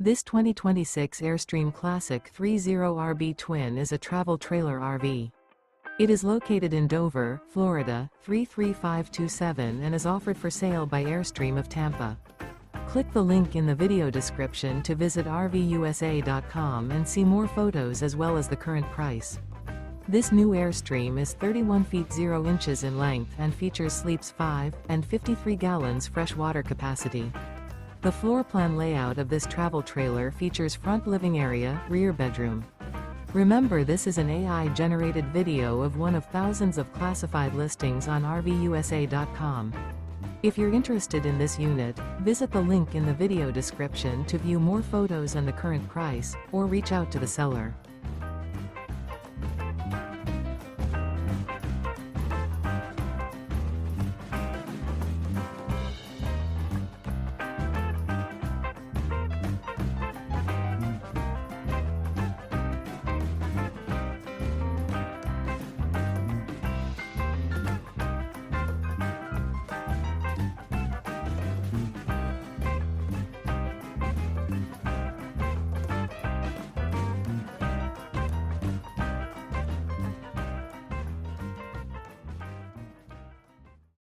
This 2026 Airstream Classic 30RB Twin is a travel trailer RV. It is located in Dover, Florida, 33527 and is offered for sale by Airstream of Tampa. Click the link in the video description to visit RVUSA.com and see more photos as well as the current price. This new Airstream is 31 feet 0 inches in length and features sleeps 5 and 53 gallons fresh water capacity. The floor plan layout of this travel trailer features front living area, rear bedroom. Remember, this is an AI-generated video of one of thousands of classified listings on RVUSA.com. If you're interested in this unit, visit the link in the video description to view more photos and the current price, or reach out to the seller.